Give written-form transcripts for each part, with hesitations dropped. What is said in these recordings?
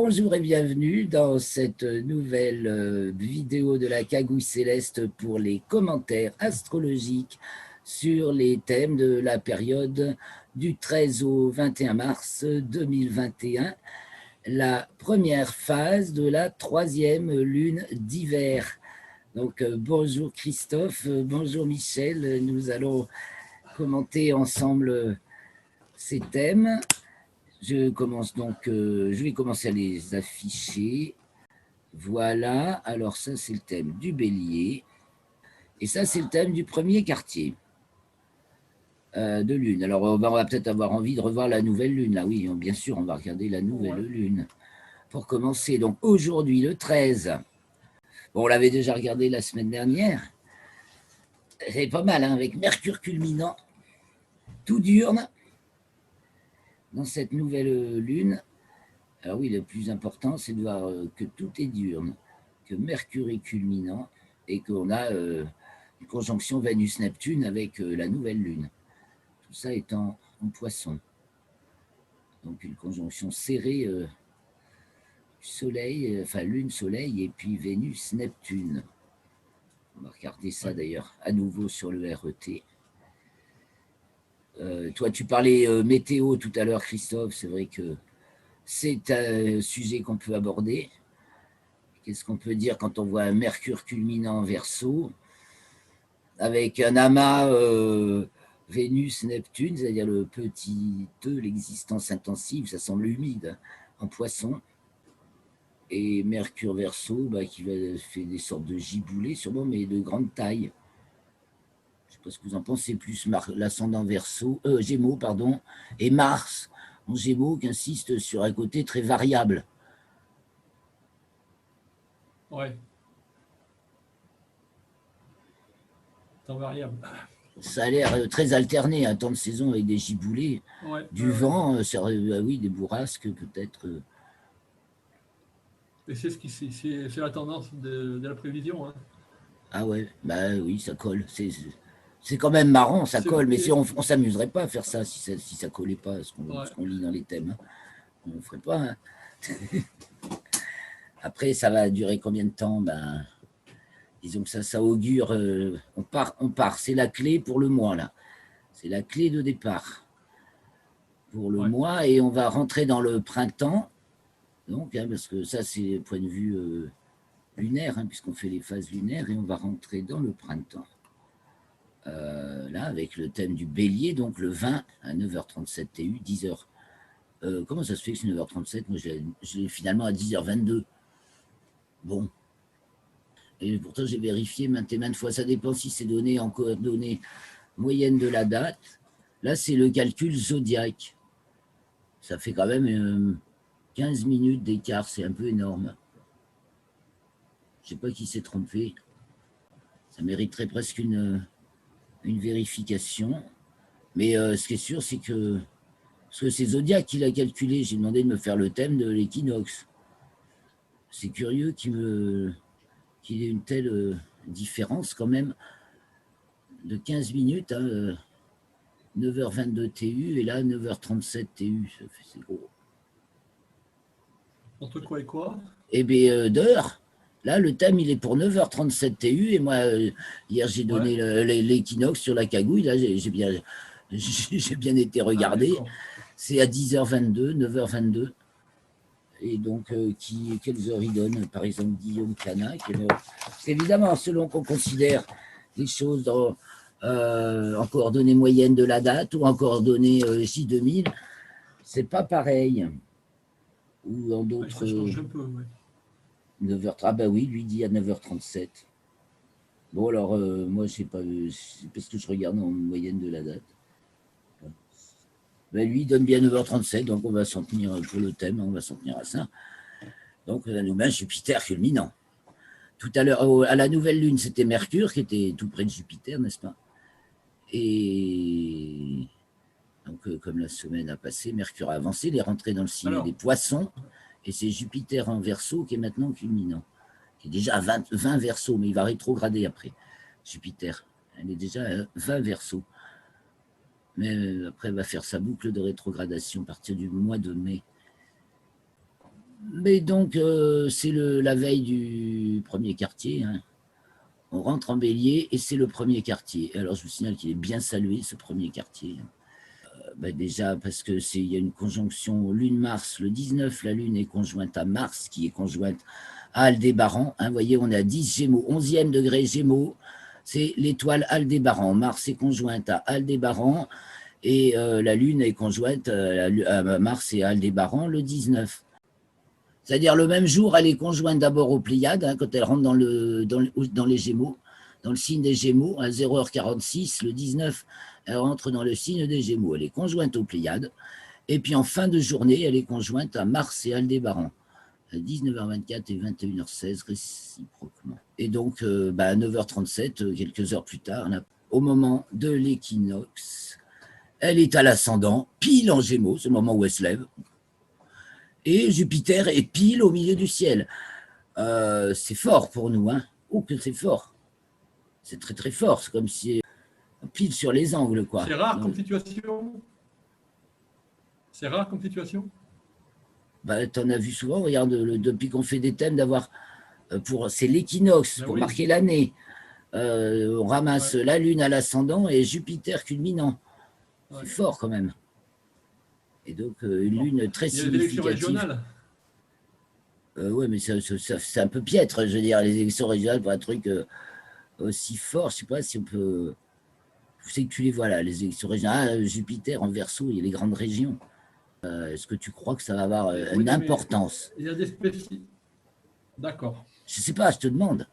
Bonjour et bienvenue dans cette nouvelle vidéo de la Cagouille Céleste pour les commentaires astrologiques sur les thèmes de la période du 13 au 21 mars 2021, la première phase de la troisième lune d'hiver. Donc bonjour Christophe, bonjour Michel, nous allons commenter ensemble ces thèmes. Je commence donc, je vais commencer à les afficher. Voilà, alors ça c'est le thème du bélier. Et ça c'est le thème du premier quartier de lune. Alors on va peut-être avoir envie de revoir la nouvelle lune. Là oui, bien sûr, on va regarder la nouvelle lune. Pour commencer, donc aujourd'hui le 13. Bon, on l'avait déjà regardé la semaine dernière. C'est pas mal, hein, avec Mercure culminant, tout diurne, dans cette nouvelle lune. Alors oui, le plus important, c'est de voir que tout est diurne, que Mercure est culminant et qu'on a une conjonction Vénus-Neptune avec la nouvelle lune. Tout ça est en poisson. Donc une conjonction serrée Soleil, enfin Lune-Soleil et puis Vénus-Neptune. On va regarder ça d'ailleurs à nouveau sur le RET. Toi, tu parlais météo tout à l'heure, Christophe. C'est vrai que c'est un sujet qu'on peut aborder. Qu'est-ce qu'on peut dire quand on voit un Mercure culminant en Verseau avec un amas Vénus-Neptune, c'est-à-dire le petit E, l'existence intensive, ça semble humide, en Poisson, et Mercure Verseau qui va faire des sortes de giboulées, sûrement, mais de grande taille. Je ne sais pas ce que vous en pensez, plus l'ascendant Verseau, Gémeaux, pardon, et Mars en Gémeaux qui insiste sur un côté très variable. Ouais. Temps variable. Ça a l'air très alterné, un temps de saison avec des giboulées, du vent, oui, des bourrasques peut-être. Et c'est la tendance de la prévision. Hein. Ah ouais, bah oui, ça colle. C'est quand même marrant, ça colle, mais si on s'amuserait pas à faire ça si ça collait pas à ce qu'on lit dans les thèmes. Hein. On ne ferait pas. Hein. Après, ça va durer combien de temps? Disons que ça augure. On part. C'est la clé pour le mois, là. C'est la clé de départ pour le mois, et on va rentrer dans le printemps. Donc, hein, parce que ça, c'est le point de vue lunaire, hein, puisqu'on fait les phases lunaires, et on va rentrer dans le printemps. Là, avec le thème du bélier, donc le 20 à 9h37 TU, 10h. Comment ça se fait que c'est 9h37? Moi, je l'ai finalement à 10h22. Bon. Et pourtant, j'ai vérifié maintes et maintes fois. Ça dépend si c'est donné en coordonnées moyennes de la date. Là, c'est le calcul zodiaque. Ça fait quand même 15 minutes d'écart. C'est un peu énorme. Je ne sais pas qui s'est trompé. Ça mériterait presque une vérification. Mais ce qui est sûr, c'est que... Parce que c'est Zodiac qui l'a calculé. J'ai demandé de me faire le thème de l'équinoxe. C'est curieux qu'il y ait une telle différence quand même de 15 minutes. Hein, 9h22 TU et là 9h37 TU. C'est gros. Entre quoi et quoi? Eh bien, d'heure. Là, le thème, il est pour 9h37 TU. Et moi, hier, j'ai donné l'équinoxe sur la cagouille. Là, j'ai bien été regardé. C'est à 10h22, 9h22. Et donc, quelles heures il donne? Par exemple, Guillaume Canac. Évidemment, selon qu'on considère les choses en coordonnées moyennes de la date ou en coordonnées J2000, c'est pas pareil. Ou en d'autres... ça change un peu, 9h... Ah bah oui, lui dit à 9h37. Bon, alors, moi, je sais pas, c'est parce que je regarde en moyenne de la date. Ben, lui, il donne bien 9h37, donc on va s'en tenir pour le thème, on va s'en tenir à ça. Donc, la nouvelle Jupiter culminant. Tout à l'heure, à la nouvelle lune, c'était Mercure, qui était tout près de Jupiter, n'est-ce pas? Et donc, comme la semaine a passé, Mercure a avancé, il est rentré dans le signe des Poissons, et c'est Jupiter en Verseau qui est maintenant culminant, qui est déjà à 20 Verseaux, mais il va rétrograder après. Jupiter, elle est déjà à 20 Verseaux. Mais après, elle va faire sa boucle de rétrogradation à partir du mois de mai. Mais donc, c'est la veille du premier quartier, hein. On rentre en bélier et c'est le premier quartier. Alors, je vous signale qu'il est bien salué, ce premier quartier. Ben déjà, parce que il y a une conjonction Lune-Mars. Le 19, la Lune est conjointe à Mars, qui est conjointe à Aldébaran. Hein, vous voyez, on est à 10 Gémeaux, 11e degré Gémeaux. C'est l'étoile Aldébaran. Mars est conjointe à Aldébaran et la Lune est conjointe à Mars et à Aldébaran le 19. C'est-à-dire le même jour, elle est conjointe d'abord aux Pléiades, hein, quand elle rentre dans les Gémeaux, dans le signe des Gémeaux, à 0h46, le 19, elle rentre dans le signe des Gémeaux. Elle est conjointe aux Pléiades. Et puis en fin de journée, elle est conjointe à Mars et Aldébaran, à 19h24 et 21h16 réciproquement. Et donc, à 9h37, quelques heures plus tard, au moment de l'équinoxe, elle est à l'ascendant, pile en Gémeaux, c'est le moment où elle se lève. Et Jupiter est pile au milieu du ciel. C'est fort pour nous, hein. Oh, que c'est fort. C'est très très fort. C'est comme si pile sur les angles, quoi. C'est rare comme situation. C'est rare comme situation. T'en as vu souvent, regarde, depuis qu'on fait des thèmes, d'avoir c'est l'équinoxe, pour marquer l'année. On ramasse la Lune à l'ascendant et Jupiter culminant. C'est fort quand même. Et donc, une Lune très significative. Il y a des élections régionales. Oui, mais c'est un peu piètre, je veux dire, les élections régionales pour un truc aussi fort. Je ne sais pas si on peut. Je sais que tu les vois là, les élections régionales. Jupiter en Verseau, il y a les grandes régions. Est-ce que tu crois que ça va avoir une importance? Il y a des spécificités. D'accord. Je ne sais pas, je te demande.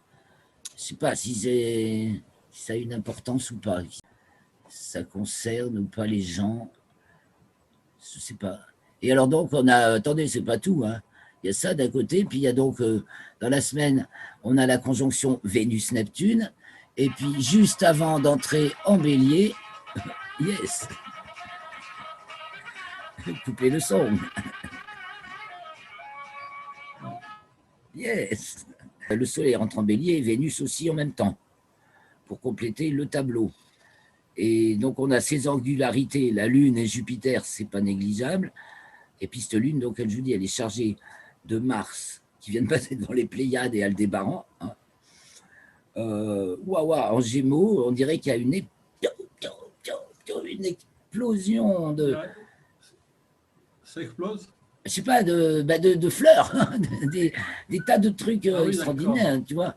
Je ne sais pas si ça a une importance ou pas. Ça concerne ou pas les gens. Je ne sais pas. Et alors donc, on a. Attendez, c'est pas tout, hein. Il y a ça d'un côté, puis il y a donc, dans la semaine, on a la conjonction Vénus-Neptune, et puis juste avant d'entrer en bélier, yes, coupez le son, yes, le soleil rentre en bélier et Vénus aussi en même temps, pour compléter le tableau. Et donc on a ces angularités, la Lune et Jupiter, c'est pas négligeable, et puis cette Lune, donc elle, je vous dis, elle est chargée de Mars, qui vient de passer devant les Pléiades et Aldébaran, hein. En Gémeaux, on dirait qu'il y a une explosion de. Ça explose? Je sais pas, de fleurs, des tas de trucs extraordinaires, tu vois.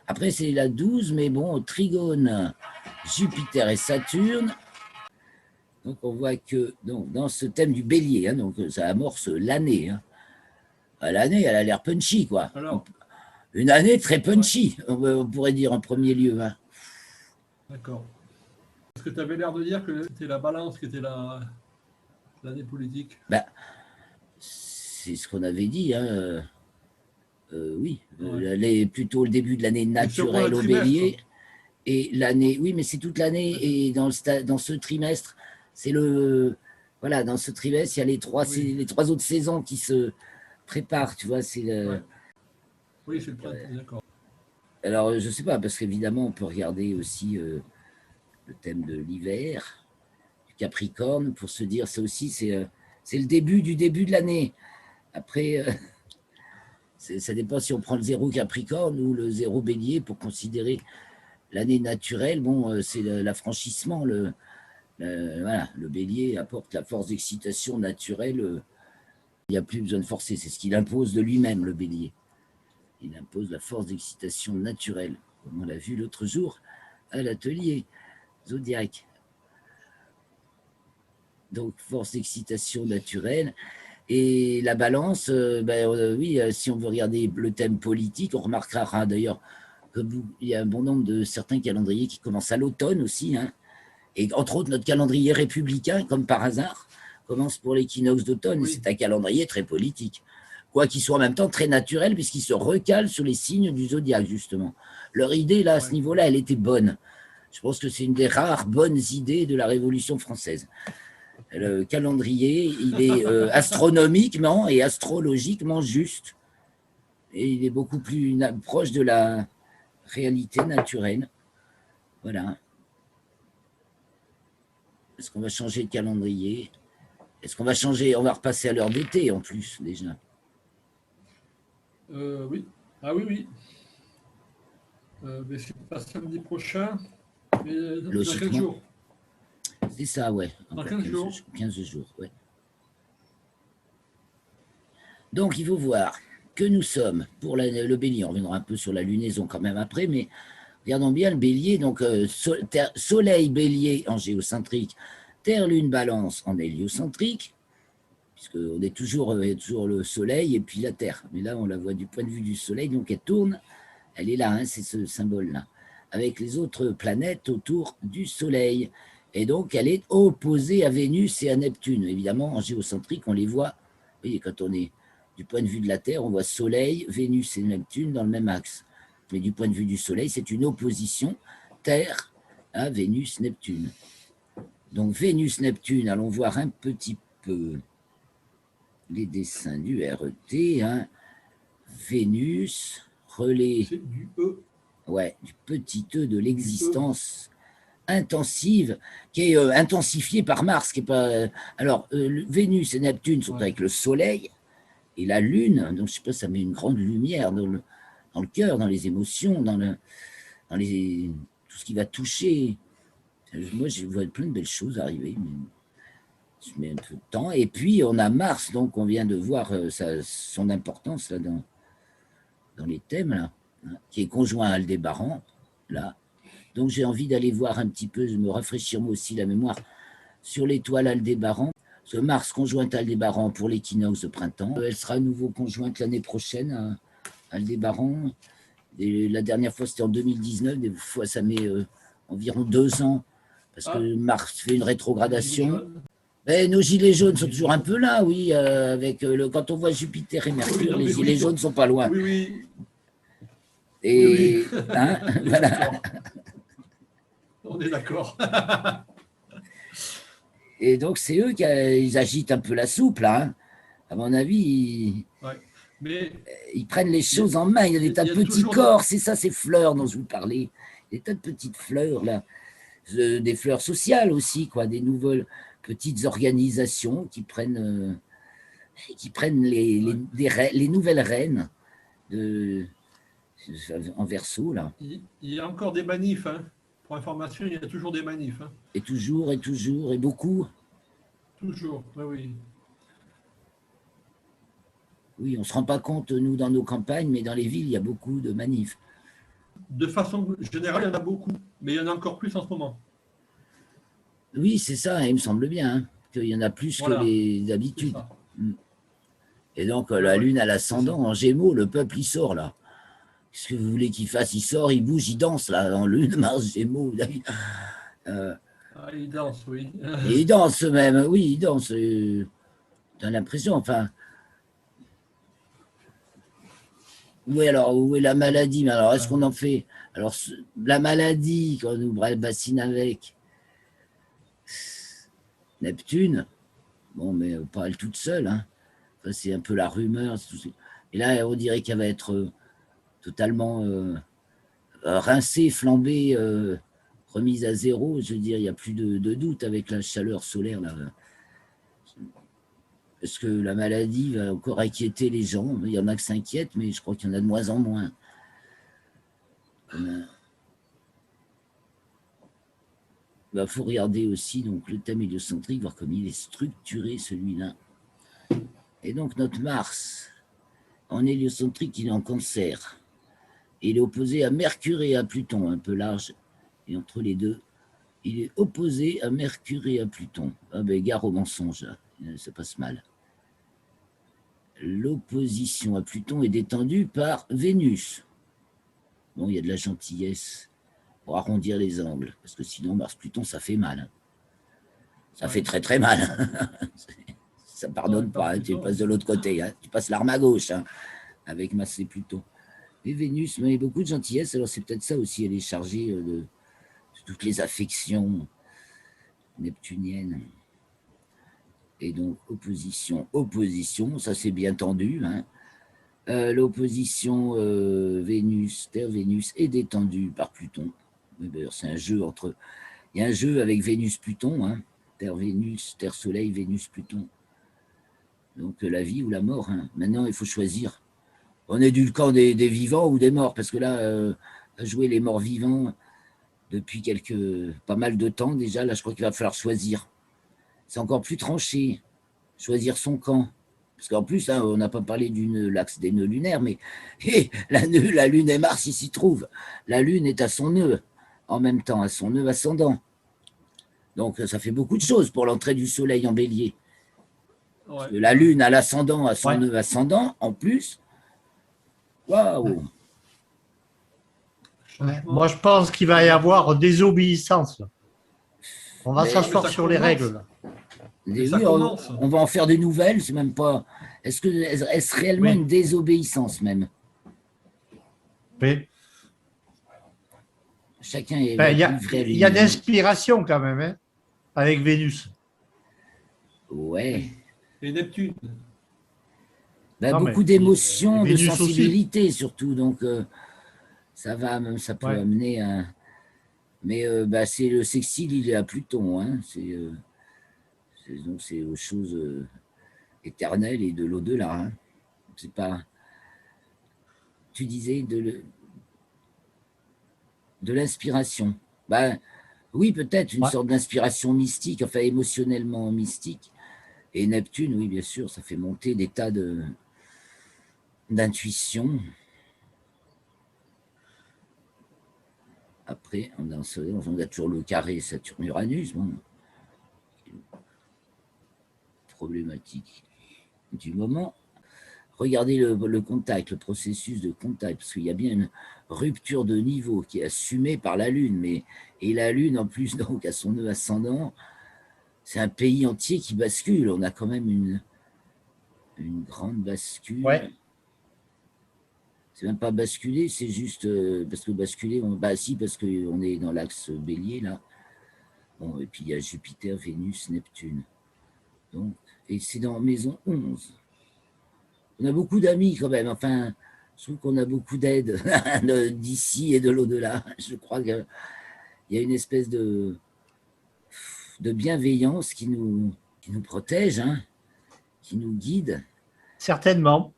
Après, c'est la 12, mais bon, trigone, Jupiter et Saturne. Donc, on voit que dans ce thème du bélier, hein, donc ça amorce l'année. Hein. L'année, elle a l'air punchy, quoi. Alors, une année très punchy, on pourrait dire en premier lieu. Hein. D'accord. Est-ce que tu avais l'air de dire que c'était la balance qui était l'année politique? C'est ce qu'on avait dit. Hein. Oui, plutôt le début de l'année naturelle au bélier. Et l'année, oui, mais c'est toute l'année. Et dans ce trimestre, c'est voilà, dans ce trimestre, il y a les trois autres saisons qui se préparent, tu vois. Oui, c'est le printemps, d'accord. Alors, je ne sais pas, parce qu'évidemment, on peut regarder aussi le thème de l'hiver, du Capricorne, pour se dire, ça aussi, c'est le début de l'année. Après, ça dépend si on prend le 0 Capricorne ou le 0 Bélier pour considérer l'année naturelle. Bon, c'est l'affranchissement. Voilà, le Bélier apporte la force d'excitation naturelle. Il n'y a plus besoin de forcer. C'est ce qu'il impose de lui-même, le Bélier. Il impose la force d'excitation naturelle, comme on l'a vu l'autre jour à l'atelier Zodiac. Donc, force d'excitation naturelle. Et la balance, oui, si on veut regarder le thème politique, on remarquera d'ailleurs qu'il y a un bon nombre de certains calendriers qui commencent à l'automne aussi. Hein, et entre autres, notre calendrier républicain, comme par hasard, commence pour l'équinoxe d'automne. Oui. Et c'est un calendrier très politique. Quoi qu'il soit en même temps très naturel, puisqu'il se recale sur les signes du zodiaque, justement. Leur idée, là, à ce niveau-là, elle était bonne. Je pense que c'est une des rares bonnes idées de la Révolution française. Le calendrier, il est astronomiquement et astrologiquement juste. Et il est beaucoup plus proche de la réalité naturelle. Voilà. Est-ce qu'on va changer de calendrier? Est-ce qu'on va changer? On va repasser à l'heure d'été en plus, déjà. Oui. Ah oui, oui. Mais c'est pas samedi prochain, mais dans 15 Logiquement, jours. c'est ça, ouais. Dans Encore 15 jours. 15 jours, ouais. Donc, il faut voir que nous sommes, pour le bélier, on reviendra un peu sur la lunaison quand même après, mais regardons bien le bélier, donc soleil bélier en géocentrique, terre lune balance en héliocentrique, puisqu'on est toujours, il y a toujours le soleil et puis la terre, mais là on la voit du point de vue du soleil, donc elle tourne, elle est là, hein, c'est ce symbole-là, avec les autres planètes autour du soleil, et donc elle est opposée à Vénus et à Neptune, évidemment en géocentrique on les voit, vous voyez, quand on est du point de vue de la Terre, on voit Soleil, Vénus et Neptune dans le même axe. Mais du point de vue du Soleil, c'est une opposition Terre à Vénus-Neptune. Donc Vénus-Neptune, allons voir un petit peu les dessins du RET. Hein. Vénus, relais du E. Ouais, du petit E de l'existence intensive, qui est intensifiée par Mars. Qui est pas, alors, Vénus et Neptune sont avec le Soleil, et la lune, donc je sais pas, ça met une grande lumière dans le cœur, dans les émotions, dans tout ce qui va toucher. Moi, je vois plein de belles choses arriver, mais je mets un peu de temps. Et puis, on a Mars, donc on vient de voir son importance là, dans les thèmes, là, hein, qui est conjoint à Aldébaran, là. Donc, j'ai envie d'aller voir un petit peu, me rafraîchir moi aussi la mémoire sur l'étoile Aldébaran. Parce que Mars conjointe à Aldébaran pour l'équinoxe de printemps. Elle sera à nouveau conjointe l'année prochaine à Aldébaran. Et la dernière fois, c'était en 2019. Des fois, ça met environ 2 ans. Parce que Mars fait une rétrogradation. Mais nos gilets jaunes sont toujours un peu là, oui. Quand on voit Jupiter et Mercure, les gilets jaunes ne sont pas loin. Oui, oui. Et, oui. Hein, voilà. On est d'accord. Et donc, c'est eux qui ils agitent un peu la soupe, là. Hein. À mon avis, ils prennent les choses en main. Il y a des tas de petits corps, c'est ça, ces fleurs dont je vous parlais. Des tas de petites fleurs, là. Des fleurs sociales aussi, quoi. Des nouvelles petites organisations qui prennent les nouvelles reines en Verseau, là. Il y a encore des manifs, hein. Pour information, il y a toujours des manifs. Hein. Et toujours, et beaucoup. Toujours, oui, oui. Oui, on ne se rend pas compte, nous, dans nos campagnes, mais dans les villes, il y a beaucoup de manifs. De façon générale, il y en a beaucoup, mais il y en a encore plus en ce moment. Oui, c'est ça, il me semble bien, hein, qu'il y en a plus que les habitudes. Et donc, la Lune à l'ascendant, en Gémeaux, le peuple, il sort, là. Qu'est-ce que vous voulez qu'il fasse? Il sort, il bouge, il danse, là, en Lune, Mars, Gémeaux. Il danse, oui. Et il danse même, oui, il danse. T'as l'impression, enfin... Oui, alors, où est la maladie? Mais alors, est-ce qu'on en fait? Alors, la maladie, quand on nous bassine avec Neptune, bon, mais pas elle toute seule, hein. Enfin, c'est un peu la rumeur. Et là, on dirait qu'elle va être totalement rincée, flambée, remise à zéro. Je veux dire, il n'y a plus de doute avec la chaleur solaire, là. Est-ce que la maladie va encore inquiéter les gens? Il y en a qui s'inquiètent, mais je crois qu'il y en a de moins en moins. Il faut regarder aussi donc, le thème héliocentrique, voir comme il est structuré, celui-là. Et donc, notre Mars, en héliocentrique, il est en Cancer. Il est opposé à Mercure et à Pluton, un peu large. Et entre les deux, il est opposé à Mercure et à Pluton. Ah ben, gare au mensonge, là. Ça passe mal. L'opposition à Pluton est détendue par Vénus. Bon, il y a de la gentillesse pour arrondir les angles, parce que sinon, Mars-Pluton, ça fait mal. Ça fait très très mal. Ça pardonne pas, hein, tu passes de l'autre côté, hein. Tu passes l'arme à gauche, hein, avec Mars et Pluton. Et Vénus, mais beaucoup de gentillesse, alors c'est peut-être ça aussi, elle est chargée de toutes les affections neptuniennes. Et donc, opposition, ça c'est bien tendu. Hein. L'opposition Vénus, Terre-Vénus est détendue par Pluton. C'est un jeu entre... Il y a un jeu avec Vénus-Pluton, hein. Terre-Vénus, Terre-Soleil, Vénus-Pluton. Donc la vie ou la mort. Hein. Maintenant, il faut choisir On est du camp des vivants ou des morts, parce que là, à jouer les morts vivants depuis pas mal de temps déjà, là, je crois qu'il va falloir choisir. C'est encore plus tranché, choisir son camp. Parce qu'en plus, hein, on n'a pas parlé l'axe des nœuds lunaires, mais la Lune et Mars, ils s'y trouvent. La Lune est à son nœud, en même temps, à son nœud ascendant. Donc, ça fait beaucoup de choses pour l'entrée du Soleil en Bélier. Ouais. Parce que la Lune a l'ascendant à son Ouais. nœud ascendant, en plus. Waouh! Ouais. Moi, je pense qu'il va y avoir désobéissance. On va Mais- s'asseoir Mais ça sur les commence. règles. Là. Oui, ça commence. on va en faire des nouvelles, c'est même pas. Est-ce réellement Oui. une désobéissance même? Mais, Chacun est ben, livré à il y a lui-même. d'inspiration quand même, hein, avec Vénus. Ouais. Et Neptune. Bah, Non, beaucoup mais- d'émotions, et de Vénus aussi. sensibilité surtout, donc ça peut Ouais. amener à. Mais bah, c'est le sextile, il est à Pluton, hein. Donc c'est aux choses éternelles et de l'au-delà. Hein. C'est pas. Tu disais de l'inspiration. Bah, oui, peut-être une Ouais. sorte d'inspiration mystique, enfin émotionnellement mystique. Et Neptune, oui, bien sûr, ça fait monter des tas d'intuition. Après, on a toujours le carré Saturne-Uranus, bon, problématique du moment. Regardez le contact, le processus de contact, parce qu'il y a bien une rupture de niveau qui est assumée par la Lune, et la Lune, en plus, donc, à son nœud ascendant, c'est un pays entier qui bascule. On a quand même une grande bascule. Ouais. C'est même pas basculer, c'est juste parce que basculer, parce qu'on est dans l'axe bélier, là. Bon, et puis il y a Jupiter, Vénus, Neptune. Donc, et c'est dans maison 11. On a beaucoup d'amis quand même, enfin, je trouve qu'on a beaucoup d'aide d'ici et de l'au-delà. Je crois qu'il y a une espèce de bienveillance qui nous protège, hein, qui nous guide. Certainement.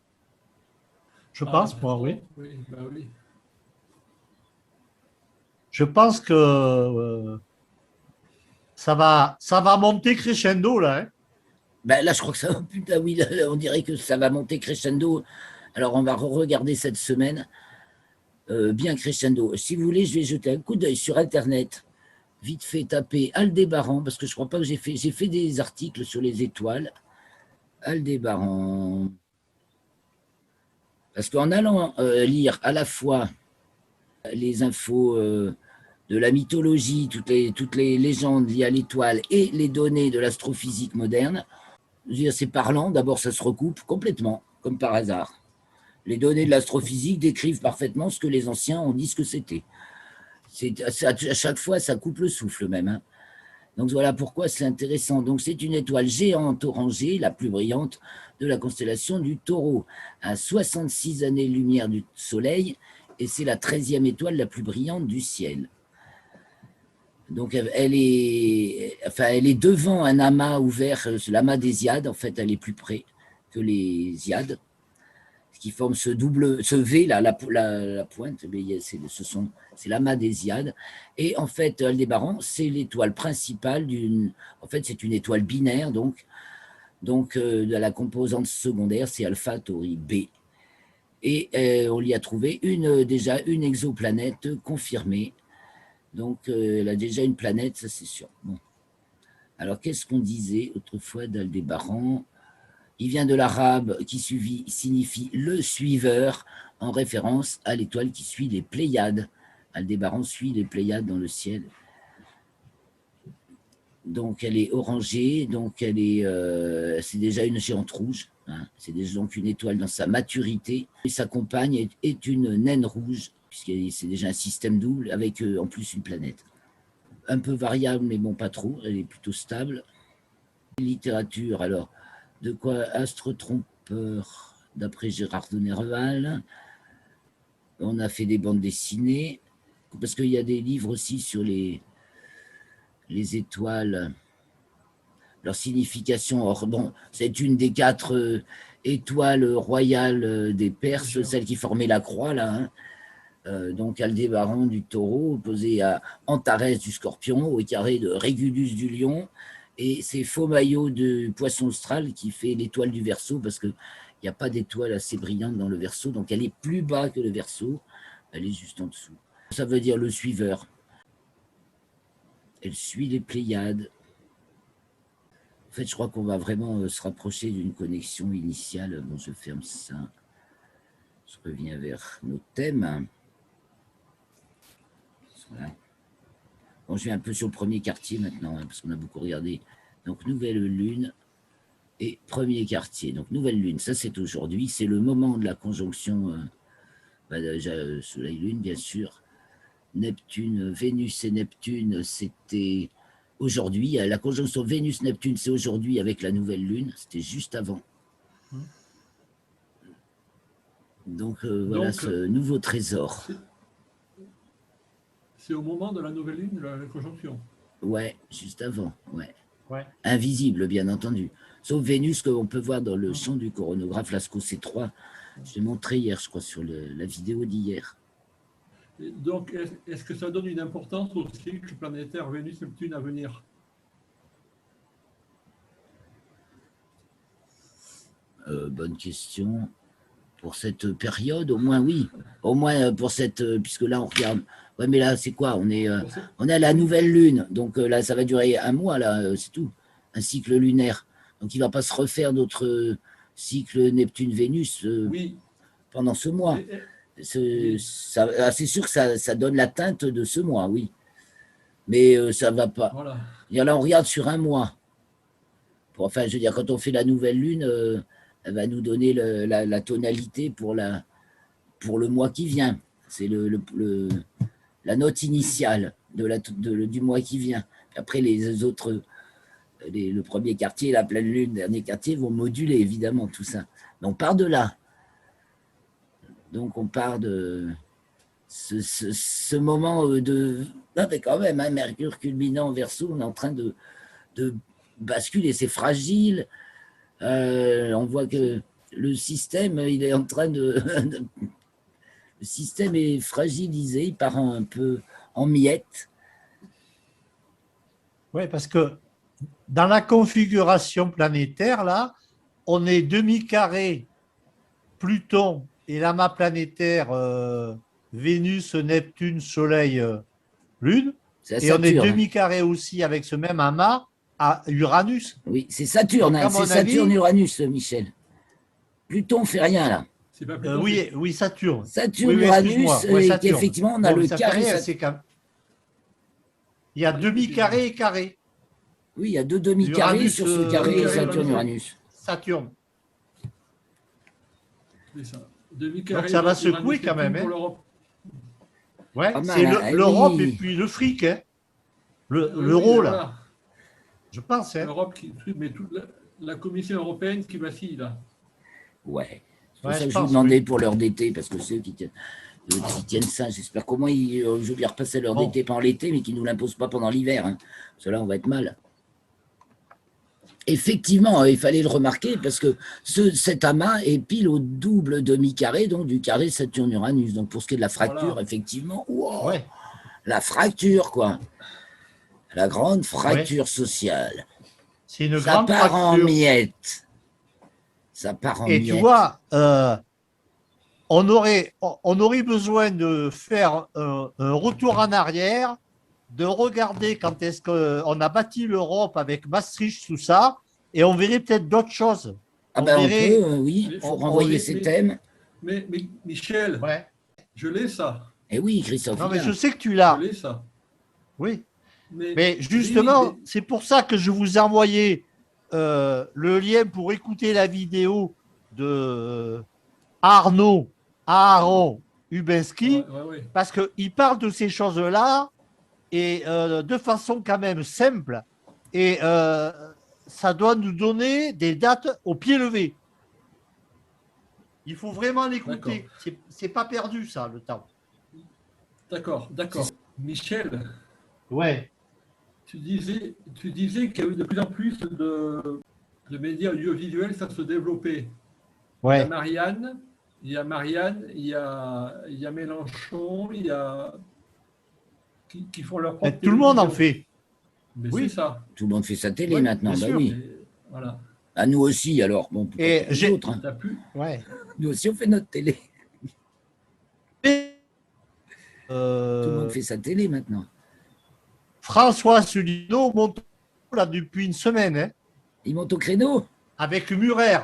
Je pense, moi, oui. Oui, bah oui. Je pense que ça va monter crescendo, là. Hein. Ben là, je crois que ça va, putain, oui, là, on dirait que ça va monter crescendo. Alors, on va regarder cette semaine, bien crescendo. Si vous voulez, je vais jeter un coup d'œil sur Internet, vite fait taper Aldébaran, parce que je crois pas que j'ai fait des articles sur les étoiles. Aldébaran. Parce qu'en allant lire à la fois les infos de la mythologie, toutes les légendes liées à l'étoile et les données de l'astrophysique moderne, c'est parlant. D'abord, ça se recoupe complètement, comme par hasard. Les données de l'astrophysique décrivent parfaitement ce que les anciens ont dit ce que c'était. À chaque fois, ça coupe le souffle même. Hein. Donc voilà pourquoi c'est intéressant. Donc c'est une étoile géante orangée, la plus brillante de la constellation du Taureau, à 66 années-lumière du Soleil, et c'est la 13e étoile la plus brillante du ciel. Donc elle est devant un amas ouvert, l'amas des Hyades, en fait elle est plus près que les Hyades, qui forment ce V, là, la pointe, c'est l'amas des Hyades. Et en fait, Aldébaran, c'est l'étoile principale en fait, c'est une étoile binaire, donc de la composante secondaire, c'est Alpha Tauri B. Et on y a trouvé déjà une exoplanète confirmée. Donc, elle a déjà une planète, ça c'est sûr. Bon. Alors, qu'est-ce qu'on disait autrefois d'Aldébaran? Il vient de l'arabe qui signifie le suiveur, en référence à l'étoile qui suit les Pléiades. Aldébaran suit les Pléiades dans le ciel. Donc elle est orangée, donc c'est déjà une géante rouge. Hein. C'est donc une étoile dans sa maturité. Et sa compagne est une naine rouge, puisque c'est déjà un système double avec en plus une planète. Un peu variable, mais bon, pas trop. Elle est plutôt stable. Littérature, alors. De quoi Astre trompeur, d'après Gérard de Nerval. On a fait des bandes dessinées, parce qu'il y a des livres aussi sur les étoiles, leur signification. Or, bon, c'est une des 4 étoile royale des Perses, Déjà. celle qui formait la croix, là, hein. Donc Aldébaran du Taureau, opposé à Antares du Scorpion, au carré de Régulus du Lion, et c'est Faux Maillot de Poisson Austral qui fait l'étoile du Verseau, parce qu'il n'y a pas d'étoile assez brillante dans le Verseau, donc elle est plus bas que le Verseau, elle est juste en dessous. Ça veut dire le suiveur. Elle suit les Pléiades. En fait, je crois qu'on va vraiment se rapprocher d'une connexion initiale. Bon, je ferme ça. Je reviens vers nos thèmes. Voilà. Bon, je vais un peu sur le premier quartier maintenant, hein, parce qu'on a beaucoup regardé. Donc, nouvelle lune et premier quartier. Donc, nouvelle lune, ça c'est aujourd'hui. C'est le moment de la conjonction déjà Soleil-Lune, bien sûr. Neptune, Vénus et Neptune, c'était aujourd'hui. La conjonction Vénus-Neptune, c'est aujourd'hui avec la nouvelle lune. C'était juste avant. Donc, voilà ce nouveau trésor. C'est au moment de la nouvelle lune, la conjonction. Ouais, juste avant. Ouais. Ouais. Invisible, bien entendu. Sauf Vénus, qu'on peut voir dans le champ du coronographe Lascaux C3. Je l'ai montré hier, je crois, sur la vidéo d'hier. Donc, est-ce que ça donne une importance au cycle planétaire Vénus-Neptune à venir? Bonne question. Pour cette période, au moins oui. Au moins pour cette... puisque là, on regarde... Ouais, mais là, c'est quoi? On est à la nouvelle lune. Donc là, ça va durer un mois, là, c'est tout. Un cycle lunaire. Donc il ne va pas se refaire d'autres cycles Neptune-Vénus oui. Pendant ce mois. C'est sûr que ça donne la teinte de ce mois, oui. Mais ça ne va pas. Voilà. Et là, on regarde sur un mois. Enfin, je veux dire, quand on fait la nouvelle lune, elle va nous donner la tonalité pour le mois qui vient. C'est la note initiale du mois qui vient. Après, les autres, le premier quartier, la pleine lune, le dernier quartier vont moduler, évidemment, tout ça. Mais on part de là. Donc, on part de ce moment de... Non, mais quand même, hein, Mercure culminant en Verseau, on est en train de basculer. C'est fragile. On voit que le système, il est en train de... Le système est fragilisé, il part un peu en miettes. Oui, parce que dans la configuration planétaire, là, on est demi-carré Pluton et l'amas planétaire Vénus, Neptune, Soleil, Lune. Et on est demi-carré aussi avec ce même amas à Uranus. Oui, c'est Saturne, hein, c'est Saturne-Uranus, Michel. Pluton ne fait rien là. Pas oui, Saturne. Saturne-Uranus, oui, et effectivement, on a le carré. Il y a demi-carré et carré. Oui, il y a deux demi-carrés sur ce carré Saturne-Uranus. Saturne. Donc ça va secouer quand même. Hein. Ouais, c'est l'Europe et puis le fric. Hein. L'euro, là. Voilà. Je pense. Hein. L'Europe, mais toute la Commission européenne qui vacille, là. Ouais. C'est pour ça que je vous demandais pour l'heure d'été, parce que ceux qui tiennent ça, j'espère qu'au moins ils oublient de repasser l'heure d'été pendant l'été, mais qu'ils ne nous l'imposent pas pendant l'hiver. Hein. Parce que là, on va être mal. Effectivement, il fallait le remarquer, parce que cet amas est pile au double demi-carré, donc du carré Saturne-Uranus. Donc pour ce qui est de la fracture, effectivement, wow, la fracture, quoi. La grande fracture sociale. C'est une grande fracture. En miettes. Ça part en miettes. Et tu vois, on aurait besoin de faire un retour en arrière, de regarder quand est-ce qu'on a bâti l'Europe avec Maastricht, tout ça, et on verrait peut-être d'autres choses. On peut, oui, il faut renvoyer ces thèmes. Mais Michel, je l'ai ça. Eh oui, Christophe. Non, mais je sais que tu l'as. Je l'ai ça. Oui. Mais justement, c'est pour ça que je vous ai envoyé le lien pour écouter la vidéo de Aaron Hubinski, parce qu'il parle de ces choses-là et de façon quand même simple, et ça doit nous donner des dates au pied levé. Il faut vraiment l'écouter. C'est pas perdu, ça, le temps. D'accord. Michel. Ouais. Tu disais qu'il y avait de plus en plus de médias audiovisuels, ça se développait. Ouais. Marianne, il y a Marianne, il y a Mélenchon, il y a qui font leur propre Et tout le monde en télévision. fait. Mais c'est Oui. ça. Tout le monde fait sa télé Oui, maintenant, bien bah sûr. oui. Mais voilà. À nous aussi, alors. Bon, pas Et comme les autres. Hein. T'as plus. ouais. Nous aussi, on fait notre télé. Tout le monde Euh, fait sa télé maintenant. François Asselineau monte là depuis une semaine, hein, Ils montent au créneau. avec Murer.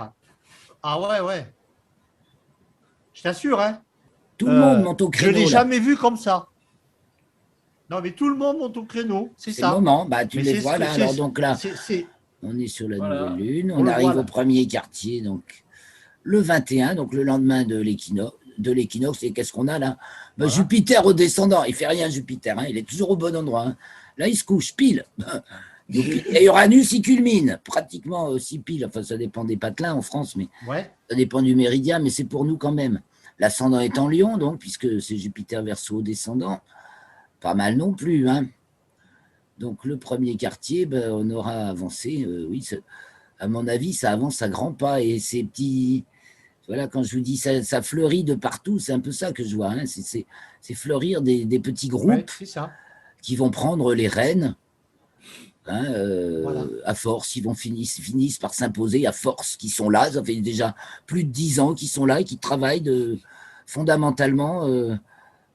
Ah ouais, ouais. Je t'assure, hein. Tout le monde monte au Je ne l'ai créneau, là. jamais vu comme ça. Non, mais tout le monde monte au créneau, c'est C'est le ça. moment. Bah, tu Mais les vois là. Alors, donc là, c'est- on est sur la nouvelle Voilà. lune. on On le voit arrive au là. premier quartier, donc le 21, donc le lendemain de l'équinoxe. Et qu'est-ce qu'on a là? Bah, Voilà. Jupiter au descendant. Il fait rien, Jupiter. Hein. Il est toujours au bon endroit. Hein. Là, il se couche pile. Et Uranus, il culmine. Pratiquement aussi pile. Enfin, ça dépend des patelins en France, mais Ouais. ça dépend du méridien, mais c'est pour nous quand même. L'ascendant est en Lion, donc, puisque c'est Jupiter Verseau au descendant. Pas mal non plus. Hein. Donc, le premier quartier, ben, on aura avancé. Oui, à mon avis, ça avance à grands pas. Et ces petits. Voilà, quand je vous dis ça fleurit de partout, c'est un peu ça que je vois. Hein. C'est fleurir des petits Ouais, groupes c'est ça. qui vont prendre les rênes. Hein, Voilà. à force, ils finissent par s'imposer à force, qui sont là. Ça fait déjà plus de 10 ans qu'ils sont là et qui travaillent fondamentalement,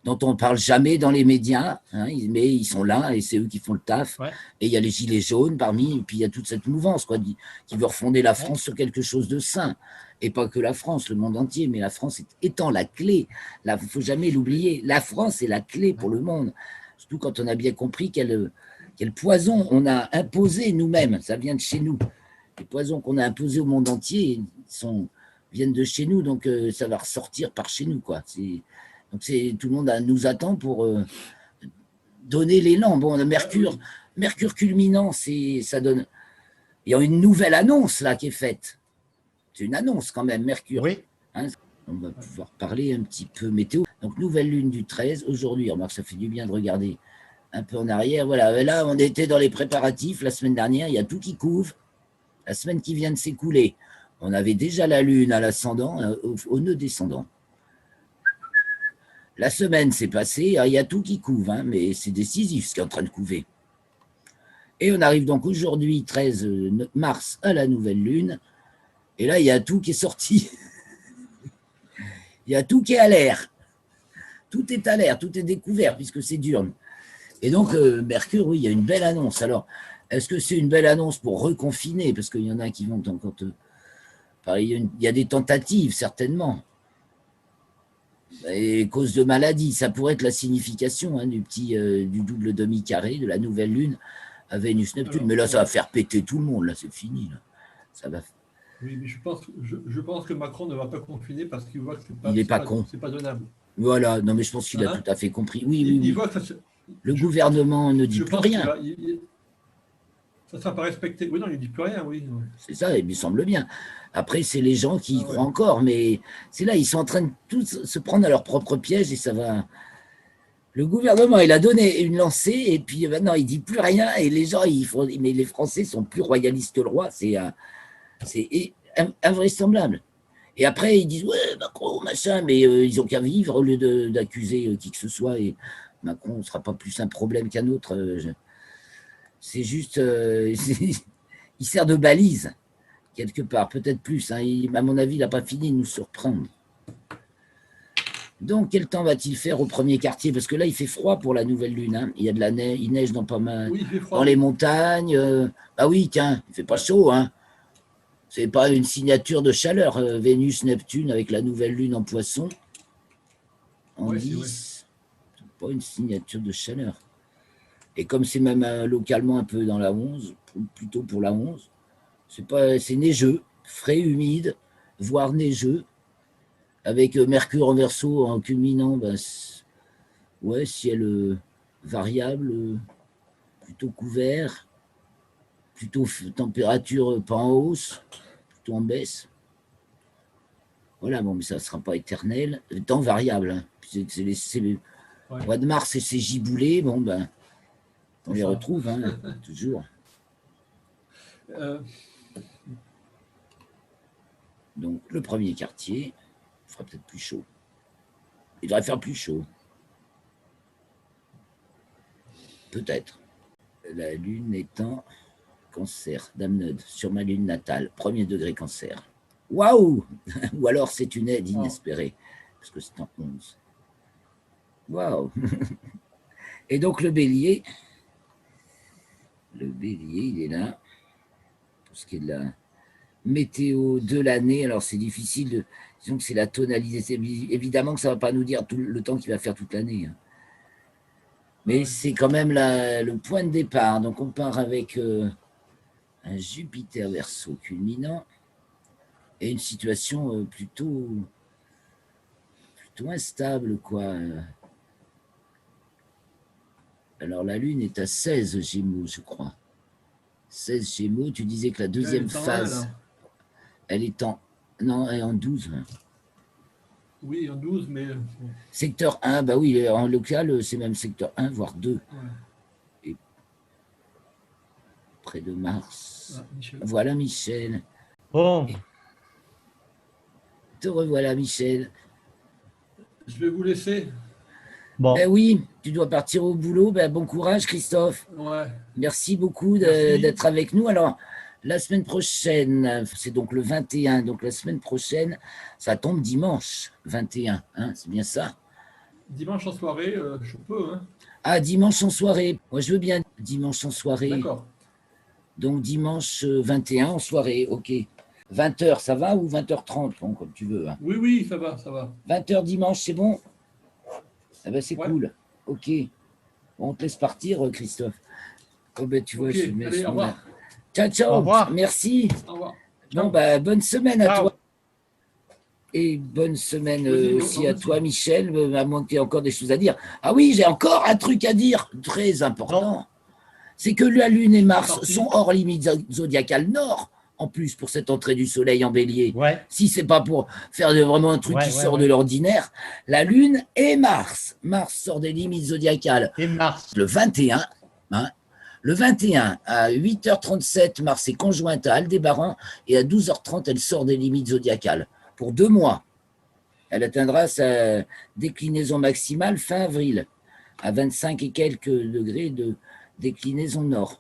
dont on ne parle jamais dans les médias, hein, mais ils sont là et c'est eux qui font le taf. Ouais. Et il y a les gilets jaunes parmi, et puis il y a toute cette mouvance quoi, qui veut refonder la France Ouais. sur quelque chose de sain. Et pas que la France, le monde entier, mais la France étant la clé. Il ne faut jamais l'oublier. La France est la clé pour le monde. Surtout quand on a bien compris quel poison on a imposé nous-mêmes. Ça vient de chez nous. Les poisons qu'on a imposés au monde entier viennent de chez nous, donc ça va ressortir par chez nous. Quoi. Donc tout le monde nous attend pour donner l'élan. Bon, Mercure culminant, ça donne. Il y a une nouvelle annonce là qui est faite. C'est une annonce quand même, Mercure. Oui. Hein, on va pouvoir parler un petit peu météo. Donc, nouvelle lune du 13. Aujourd'hui, remarque, ça fait du bien de regarder un peu en arrière. Voilà, là, on était dans les préparatifs la semaine dernière. Il y a tout qui couvre. La semaine qui vient de s'écouler, on avait déjà la lune à l'ascendant, au nœud descendant. La semaine s'est passée, il y a tout qui couvre, hein, mais c'est décisif ce qui est en train de couver. Et on arrive donc aujourd'hui, 13 mars, à la nouvelle lune. Et là, il y a tout qui est sorti. Il y a tout qui est à l'air. Tout est à l'air, tout est découvert puisque c'est diurne. Et donc, Mercure, oui, il y a une belle annonce. Alors, est-ce que c'est une belle annonce pour reconfiner? Parce qu'il y en a qui vont encore il y a des tentatives, certainement. Et cause de maladie, ça pourrait être la signification hein, du double demi-carré de la nouvelle lune à Vénus-Neptune. Mais là, ça va faire péter tout le monde. Là, c'est fini. Là. Ça va. Oui, mais je pense que Macron ne va pas confiner parce qu'il voit que il n'est pas con. C'est pas donnable. Voilà, non, mais je pense qu'il a tout à fait compris. Oui, oui, oui. Il voit que le gouvernement ne dit plus rien. Ça ne sera pas respecté. Oui, non, il ne dit plus rien, oui. C'est ça, il me semble bien. Après, c'est les gens qui y croient encore, mais c'est là, ils sont en train de tous se prendre à leur propre piège et ça va. Le gouvernement, il a donné une lancée et puis maintenant, il ne dit plus rien et les gens, mais les Français sont plus royalistes que le roi. C'est invraisemblable. Et après, ils disent, ouais, Macron, machin, mais ils n'ont qu'à vivre au lieu d'accuser qui que ce soit. Et Macron ne sera pas plus un problème qu'un autre. C'est juste, il sert de balise, quelque part, peut-être plus. Hein. À mon avis, il n'a pas fini de nous surprendre. Donc, quel temps va-t-il faire au premier quartier? Parce que là, il fait froid pour la nouvelle lune. Hein. Il y a de la neige, il neige dans pas mal, dans les montagnes. Ah oui, tiens, il ne fait pas chaud. Hein. C'est pas une signature de chaleur. Vénus, Neptune, avec la nouvelle lune en poisson. En 10, c'est pas une signature de chaleur. Et comme c'est même localement un peu dans la 11, plutôt pour la 11, c'est neigeux, frais, humide, voire neigeux, avec Mercure en Verseau en culminant, ouais, ciel variable, plutôt couvert, plutôt température pas en hausse, plutôt en baisse. Voilà, bon, mais ça ne sera pas éternel. Temps variable. Hein. Le mois de mars et c'est giboulé, bon, ben. On les retrouve, hein, toujours. Donc, le premier quartier, il fera peut-être plus chaud. Il devrait faire plus chaud. Peut-être. La lune étant cancer, Dame Neude, sur ma lune natale, premier degré cancer. Waouh! Ou alors c'est une aide inespérée, parce que c'est en 11. Waouh! Et donc le bélier, il est là, pour ce qui est de la météo de l'année. Alors c'est difficile, disons que c'est la tonalité. Évidemment que ça ne va pas nous dire tout le temps qu'il va faire toute l'année. Mais c'est quand même le point de départ. Donc on part avec un Jupiter Verseau culminant et une situation plutôt instable, quoi. Alors la Lune est à 16 Gémeaux, je crois. 16 Gémeaux, tu disais que la deuxième phase, elle est en... Non, elle est en 12. Oui, en 12, mais... Secteur 1, bah oui, en local, c'est même secteur 1, voire 2. Ouais. Et près de Mars. Ah, Michel. Voilà Michel. Bon. Te revoilà Michel. Je vais vous laisser. Bon. Ben oui, tu dois partir au boulot. Ben bon courage Christophe. Ouais. Merci beaucoup Merci. d'être avec nous. Alors, la semaine prochaine, c'est donc le 21. Donc la semaine prochaine, ça tombe dimanche 21. Hein, c'est bien ça? Dimanche en soirée, je peux. Hein. Ah, dimanche en soirée. Moi, je veux bien dimanche en soirée. D'accord. Donc dimanche 21 en soirée, ok. 20h, ça va ou 20h30, bon, comme tu veux. Hein. Oui, oui, ça va, ça va. 20h dimanche, c'est bon? Ah ben, c'est Ouais. cool. Ok. On te laisse partir, Christophe. Oh ben, tu vois, Ok, je mets allez, son- au revoir. Ciao, ciao. Au revoir. Merci. Au revoir. Bon, bah, bonne semaine à Ciao. toi. Et bonne semaine Vas-y, aussi à vas-y. toi, Michel, à moins que tu aies encore des choses à dire. Ah oui, j'ai encore un truc à dire, très important. C'est que la Lune et Mars Parti. sont hors limite zodiacale nord, en plus, pour cette entrée du Soleil en bélier. Ouais. Si c'est pas pour faire vraiment un truc Ouais, qui ouais, sort ouais. de l'ordinaire, la Lune et Mars. Mars sort des limites zodiacales Et Mars. le 21. Hein, le 21, à 8h37, Mars est conjointe à Aldébaran et à 12h30, elle sort des limites zodiacales. Pour 2 mois. Elle atteindra sa déclinaison maximale fin avril, à 25 et quelques degrés de déclinaison nord.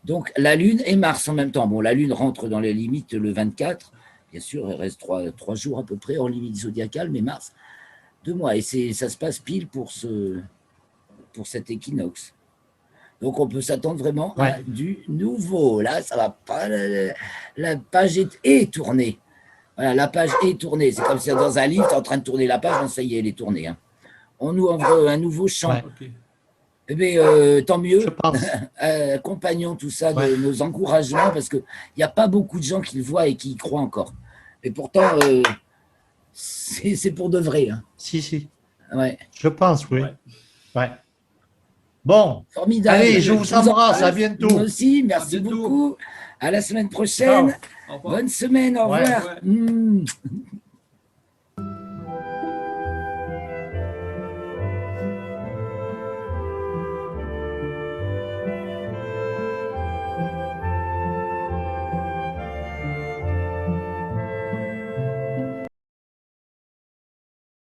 Donc la Lune et Mars en même temps. Bon, la Lune rentre dans les limites le 24. Bien sûr, elle reste 3 jours à peu près en limite zodiacale, mais Mars, 2 mois. Et ça se passe pile pour cet équinoxe. Donc on peut s'attendre vraiment à du nouveau. Là, ça va pas. La page est tournée. Voilà, la page est tournée. C'est comme si dans un livre, tu es en train de tourner la page, ça y est, elle est tournée. Hein. On nous ouvre un nouveau champ. Ouais. Ok. Eh bien, tant mieux. Je pense. Accompagnons tout ça de nos encouragements parce qu'il n'y a pas beaucoup de gens qui le voient et qui y croient encore. Et pourtant, c'est pour de vrai. Hein. Si. Ouais. Je pense, oui. Ouais. Ouais. Bon. Formidable. Allez, je vous embrasse. À Moi bientôt. aussi, merci bientôt. beaucoup. À la semaine prochaine. Ciao. Au revoir. Bonne semaine, au Ouais. revoir. Ouais.